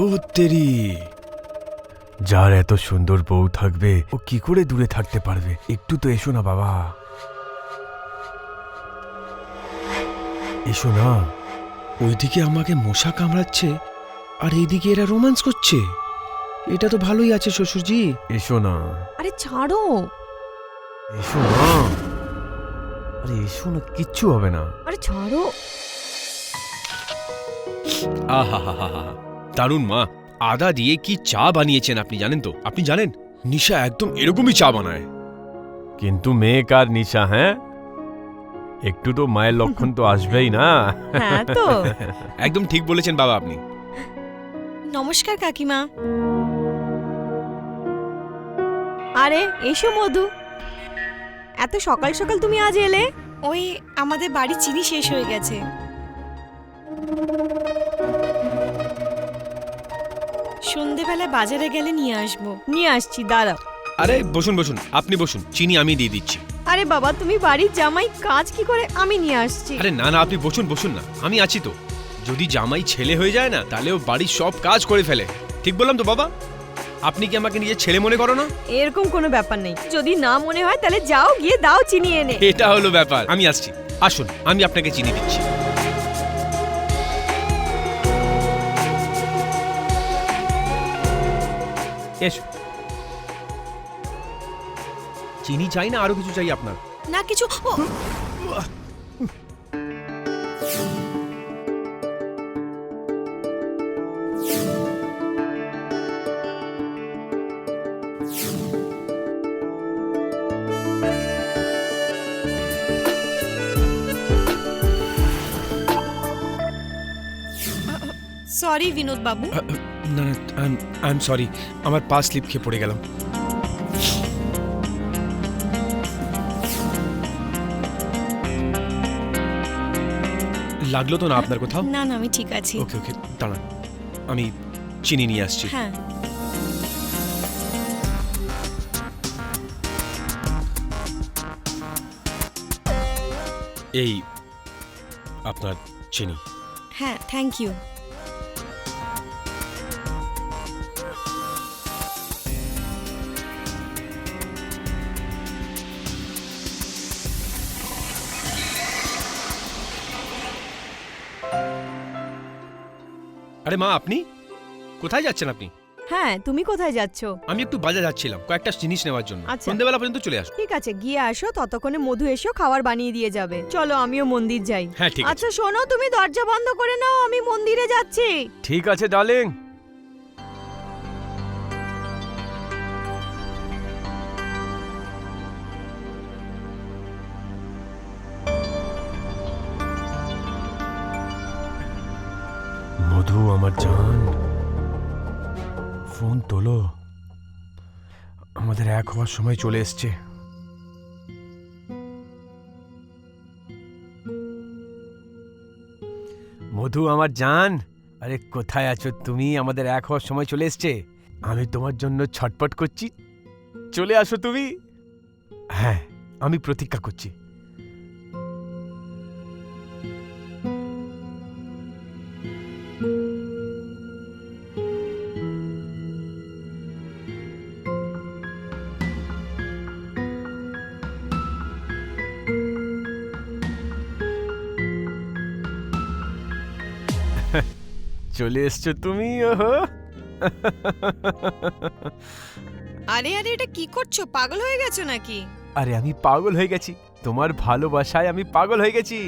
ও তেরি, যার এত সুন্দর বউ থাকবে ও কি করে দূরে থাকতে পারবে? একটু তো এসো না বাবা, এসো না। ওইদিকে আমাকে মশা কামড়াচ্ছে আর এইদিকে এরা রোম্যান্স করছে। এটা তো ভালোই আছে শ্বশুরজি। এসো না, আরে ছাড়ো। এসো না, আরে এসো না, কিচ্ছু হবে না। আরে ছাড়ো। আহা হা হা হা, দারুণ মা। আদা দিয়ে কি চা বানিয়েছেন আপনি, জানেন তো? আপনি জানেন নিশা একদম এরকমই চা বানায়। কিন্তু মেয়ে কার নিশা? হ্যাঁ, একটু তো মায়ের লক্ষণ তো আসবেই না। হ্যাঁ তো। একদম ঠিক বলেছেন বাবা আপনি। নমস্কার কাকিমা। আরে এসো মধু, এত সকাল সকাল তুমি আজ এলে? ওই আমাদের বাড়ির চিনি শেষ হয়ে গেছে। সন্ধেবেলা বাজারে গেলে নিয়ে আসবো। নিয়ে আসছি, দাঁড়াও। আরে বসুন বসুন, আপনি বসুন, চিনি আমি দিয়ে দিচ্ছি। আরে বাবা, তুমি বাড়ির জামাই, কাজ কি করে? আমি নিয়ে আসছি। আরে না না, আপনি বসুন বসুন না, আমি আছি তো। যদি জামাই ছেলে হয়ে যায় না, তাহলে ও বাড়ির সব কাজ করে ফেলে। ঠিক বললাম তো বাবা? আপনি কি আমাকে নিজের ছেলে মনে করো না? এরকম কোনো ব্যাপার নেই, যদি না মনে হয় তাহলে যাও গিয়ে দাও চিনি এনে। এটা হলো ব্যাপার। আমি আসছি, আসুন আমি আপনাকে চিনি দিচ্ছি। এসো। চিনি চাই না আরো কিছু চাই আপনার? না কিছু। ও, সরি বিনোদ বাবু। না না, আই এম সরি, আমার পা স্লিপ খেয়ে পড়ে গেলাম। লাগলো তো না আপনার কোথাও? না না, আমি ঠিক আছি। ওকে ওকে, দাঁড়ান, আমি চিনি নিয়ে আসছি। হ্যাঁ। এই আপনার চিনি। হ্যাঁ, থ্যাংক ইউ। আরে মা, আপনি কোথায় যাচ্ছেন আপনি? হ্যাঁ, তুমি কোথায় যাচ্ছ? আমি একটু বাজার যাচ্ছিলাম কয়েকটা জিনিস নেওয়ার জন্য। আচ্ছা। সন্ধ্যেবেলা পর্যন্ত চলে আসবো। ঠিক আছে, গিয়ে আসো, ততক্ষণে মধু এসো, খাবার বানিয়ে দিয়ে যাবে। চলো আমিও মন্দির যাই। হ্যাঁ ঠিক আছে। আচ্ছা শোনো, তুমি দরজা বন্ধ করে নাও, আমি মন্দিরে যাচ্ছি। ঠিক আছে ডার্লিং। মধু আমার জান, ফোন তোলো, আমাদের এক হওয়ার সময় চলে এসছে। মধু আমার জান, আরে কোথায় আছো তুমি? আমাদের এক হওয়ার সময় চলে এসছে, আমি তোমার জন্য ছটপট করছি, চলে আসো তুমি। হ্যাঁ, আমি প্রতীক্ষা করছি। চলে এসছো তুমি। ওহো, আরে আরে, এটা কি করছো? পাগল হয়ে গেছো নাকি? আরে আমি পাগল হয়ে গেছি, তোমার ভালোবাসায় আমি পাগল হয়ে গেছি।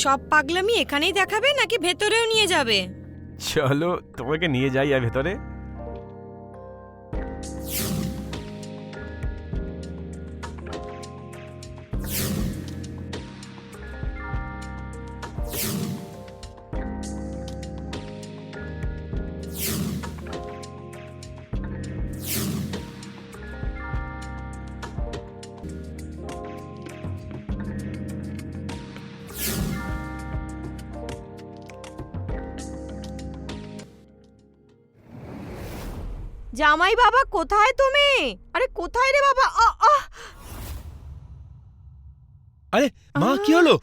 সব পাগলামি এখানেই দেখাবে নাকি ভেতরেও নিয়ে যাবে? চলো তোমাকে নিয়ে যাই আর ভেতরে। জামাই বাবা, কোথায় তুমি? আরে কোথায় রে বাবা? আরে মা, কি হলো?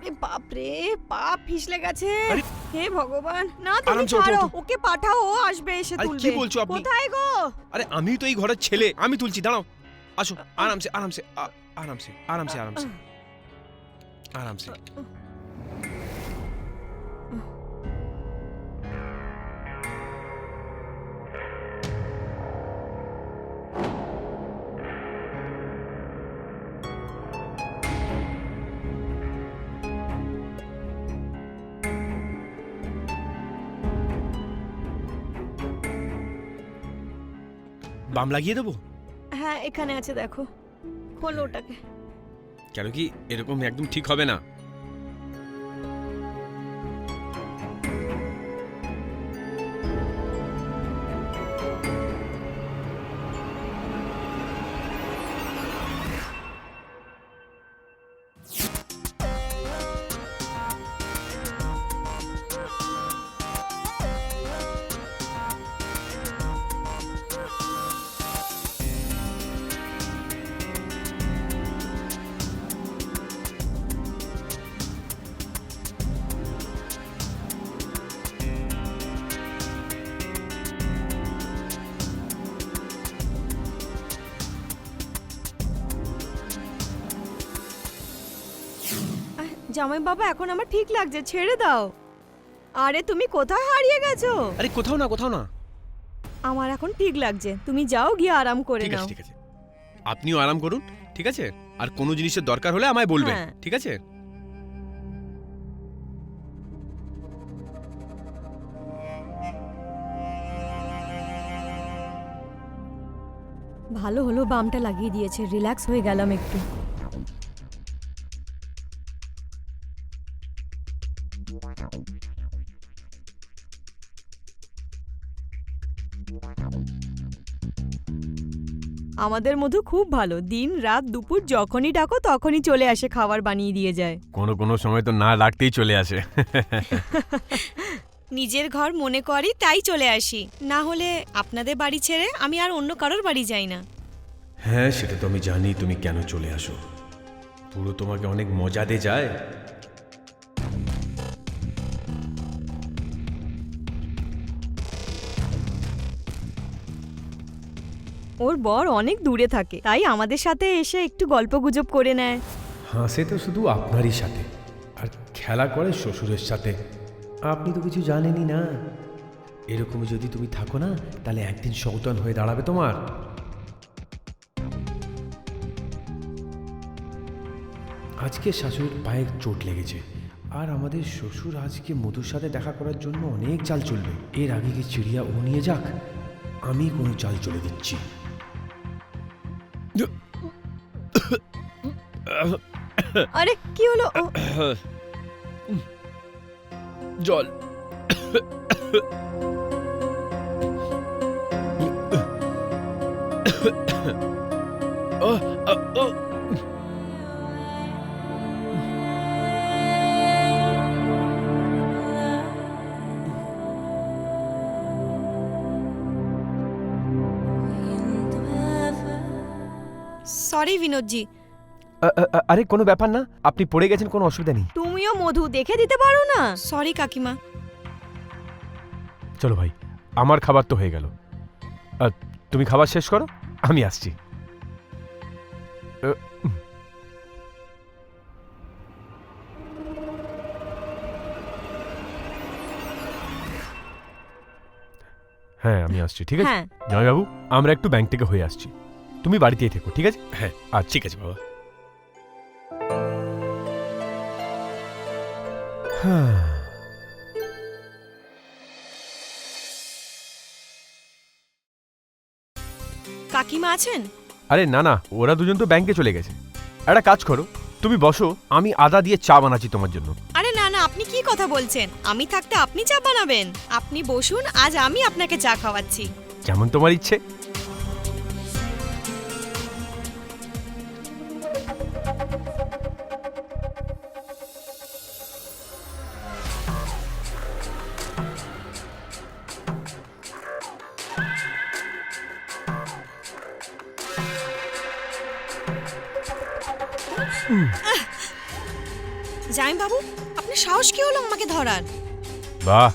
ওরে বাপ রে, পা পিছলে গেছে। আরে! হে ভগবান, না তুমি আরামসে ওঠো, ছাড়ো, ওঠো। ওকে পাঠাও, ও আসবে এসে আরে, তুলবে। কি বলছো আপনি? কোথায় গো? আরে আমি তো এই ঘরের ছেলে, আমি তুলছি, দাঁড়াও। আসো, আরামসে আরামসে আরামসে আরামসে আরামসে আরামসে। বাম লাগিয়ে দেবো? হ্যাঁ, এখানে আছে দেখো, খোলো ওটাকে। কেন কি এরকম একদম ঠিক হবে না? জামাই বাবা, এখন আমার ঠিক লাগছে, ছেড়ে দাও। আরে তুমি কোথায় হারিয়ে গেছো? আরে কোথাও না, কোথাও না। আমার এখন ঠিক লাগছে, তুমি যাও গিয়ে আরাম করে ঠিক নাও। আছে, ঠিক আছে, আপনিও আরাম করুন, ঠিক আছে? আর কোনো জিনিসের দরকার হলে আমায় বলবেন, হ্যাঁ। ঠিক আছে? ভালো হলো বামটা লাগিয়ে দিয়েছে, রিল্যাক্স হয়ে গেলাম একটু। আমাদের মধু খুব ভালো, দিন রাত দুপুর যখনই ডাকো তখনই চলে আসে, খাবার বানিয়ে দিয়ে যায়। কোনো কোনো সময় তো না ডাকতেই চলে আসে। নিজের ঘর মনে করি তাই চলে আসি, না হলে আপনাদের বাড়ি ছেড়ে আমি আর অন্য কারোর বাড়ি যাই না। হ্যাঁ, সেটা তো আমি জানি তুমি কেন চলে আসো। পুরো তোমাকে অনেক মজা দিয়ে যায়। ওর বর অনেক দূরে থাকে, তাই আমাদের সাথে এসে একটু গল্পগুজব করে নেয়। হাসে তো শুধু আপনারই সাথে, আর খেলা করে শ্বশুরের সাথে। আপনি তো কিছু জানেনই না। এরকম যদি তুমি থাকো না, তাহলে একদিন সন্তান হয়ে দাঁড়াবে তোমার। আজকে শাশুড়ির পায়ে চোট লেগেছে, আর আমাদের শ্বশুর আজকে মধুর সাথে দেখা করার জন্য অনেক চাল চলবে। এর আগে কি চিড়িয়া ও নিয়ে যাক, আমি কোনো চাল চলে দিচ্ছি। আরে কি হলো? জল। সরি বিনোদজি। আরে কোনো ব্যাপার না, আপনি পড়ে গেছেন, কোনো অসুবিধা নেই। তুমিও মধু দেখে দিতে পারো না? সরি কাকিমা। চলো ভাই, আমার খাবার তো হয়ে গেল। তুমি খাবার শেষ করো, আমি আসছি। হ্যাঁ, আমি আসছি, ঠিক আছে? হ্যাঁ। জামাইবাবু, আমরা একটু ব্যাংক থেকে হয়ে আসছি, তুমি বাড়িতেই থেকো, ঠিক আছে? হ্যাঁ, আচ্ছা, ঠিক আছে বাবা। হ্যাঁ। কাকিমা আছেন? আরে না না, ওরা দুজন তো ব্যাংকে চলে গেছে। একটা কাজ করো, তুমি বসো, আমি আদা দিয়ে চা বানাচ্ছি তোমার জন্য। আরে না না, আপনি কি কথা বলছেন? আমি থাকতে আপনি চা বানাবেন? আপনি বসুন, আজ আমি আপনাকে চা খাওয়াচ্ছি। যেমন তোমার ইচ্ছে। জামাইবাবু, আপনার সাহস কি হলো আমাকে ধরার? বাহ,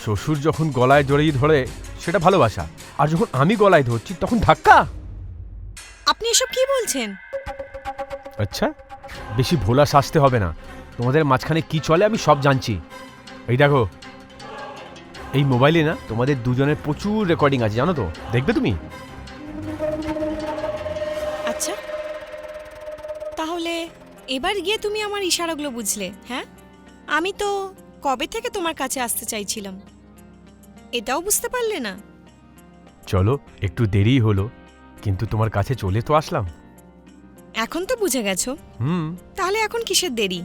শ্বশুর যখন গলায় জড়িয়ে ধরে সেটা ভালোবাসা, আর যখন আমি গলায় ধরছি তখন ধাক্কা। আপনি এসব কি বলছেন? আচ্ছা, বেশি ভোলা সাজতে হবে না। তোমাদের মাঝখানে কি চলে আমি সব জানছি। এই দেখো, এই মোবাইলে না তোমাদের দুজনের প্রচুর রেকর্ডিং আছে, জানো তো? দেখবে তুমি? আচ্ছা, তাহলে এবার গিয়ে তুমি আমার ইশারাগুলো বুঝলে? হ্যাঁ, আমি তো কবে থেকে তোমার কাছে আসতে চাইছিলাম, এটাও বুঝতে পারলে না? চলো, একটু দেরি হলো, কিন্তু তোমার কাছে চলে তো আসলাম। এখন তো বুঝে গেছো, তাহলে এখন কিসের দেরি?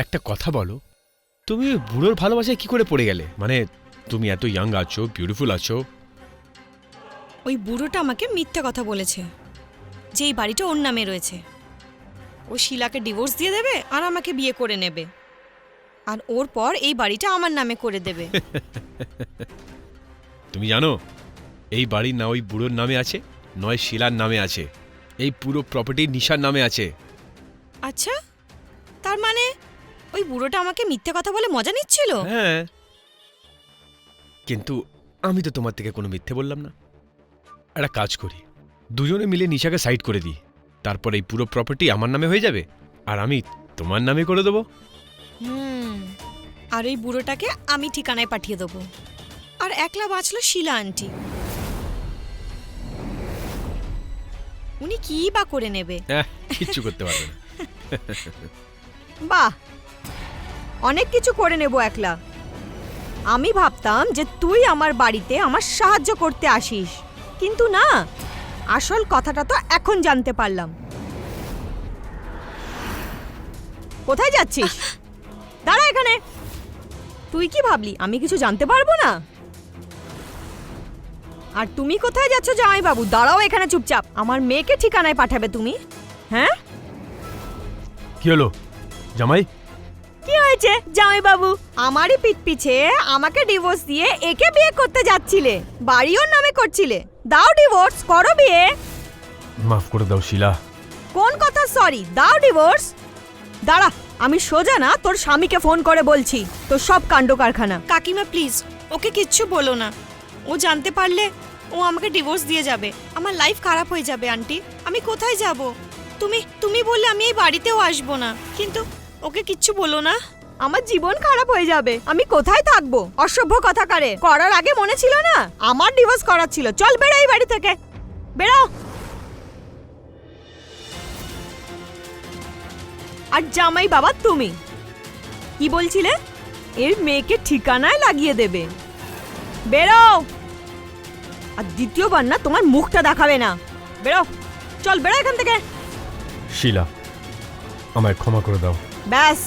একটা কথা বলো, তুমি ওই বুড়োর ভালোবাসায় কি করে পড়ে গেলে? মানে তুমি এত ইয়াং আছো, বিউটিফুল আছো। ওই বুড়োটা আমাকে মিথ্যে কথা বলেছে যে এই বাড়িটা ওর নামে রয়েছে। ও শিলাকে ডিভোর্স দিয়ে দেবে আর আমাকে বিয়ে করে নেবে, আর ওর পর এই বাড়িটা আমার নামে করে দেবে। তুমি জানো, এই বাড়ি না ওই বুড়োর নামে আছে, নয় শিলার নামে আছে। এই পুরো প্রপার্টি নিশার নামে আছে। আচ্ছা, তার মানে ওই বুড়োটা আমাকে মিথ্যে কথা বলে মজা নিচ্ছিল? হ্যাঁ, কিন্তু আমি তো তোমার থেকে কোনো মিথ্যে বললাম না। একটা কাজ করি, দুজনে মিলে নিশাকে সাইড করে দিই, তারপর এই পুরো প্রপার্টি আমার নামে হয়ে যাবে আর আমি তোমার নামে করে দেবো। আর ওই বুড়োটাকে আমি ঠিকানায় পাঠিয়ে দেবো, আর একলা বাঁচলো শিলা আন্টি। উনি কি বা করে নেবে? কিচ্ছু করতে পারবে না। বাহ, অনেক কিছু করে নেব একলা। আমি ভাবতাম যে তুই আমার বাড়িতে আমার সাহায্য করতে আসিস, কিন্তু না, আসল কথাটা তো এখন জানতে পারলাম। কোথায় যাচ্ছিস? দাঁড়া এখানে। তুই কি ভাবলি আমি কিছু জানতে পারবো না? আর তুমি কোথায় যাচ্ছ জামাইবাবু? দাঁড়াও এখানে চুপচাপ। আমার মেয়েকে ঠিকানায় পাঠাবে তুমি? হ্যাঁ, কি হলো জামাই? কি হয়েছে জামাইবাবু? আমারই পিঠ পিছে আমাকে ডিভোর্স দিয়ে একে বিয়ে করতে যাচ্ছিলে, বাড়িও নামে করছিলে। দাও ডিভোর্স, করো বিয়ে। মাফ করে দাও শিলা। কোন কথা সরি? দাও ডিভোর্স। দাঁড়া, আমি সোজা না তোর স্বামীকে ফোন করে বলছি তোর সব কাণ্ড কারখানা। কাকিমা প্লিজ, ওকে কিচ্ছু বলো না। ও জানতে পারলে ও আমাকে ডিভোর্স দিয়ে যাবে, আমার লাইফ খারাপ হয়ে যাবে। আন্টি, আমি কোথায় যাব? তুমি বললে আমি এই বাড়িতেও আসবো না, কিন্তু ওকে কিচ্ছু বলো না। আমার জীবন খারাপ হয়ে যাবে, আমি কোথায় থাকবো? অসভ্য কথা কারে করার আগে মনে ছিল না আমার ডিভোর্স করার ছিল? চল বেরো এই বাড়ি থেকে, বেরো। আর জামাই বাবা তুমি কি বলছিলে? এর মেয়েকে ঠিকানায় লাগিয়ে দেবে। বেরো, আর দ্বিতীয়বার না তোমার মুখটা দেখাবে না। বেরো, চল বেরো এখান থেকে। শিলা, আমায় ক্ষমা করে দাও। ব্যাস।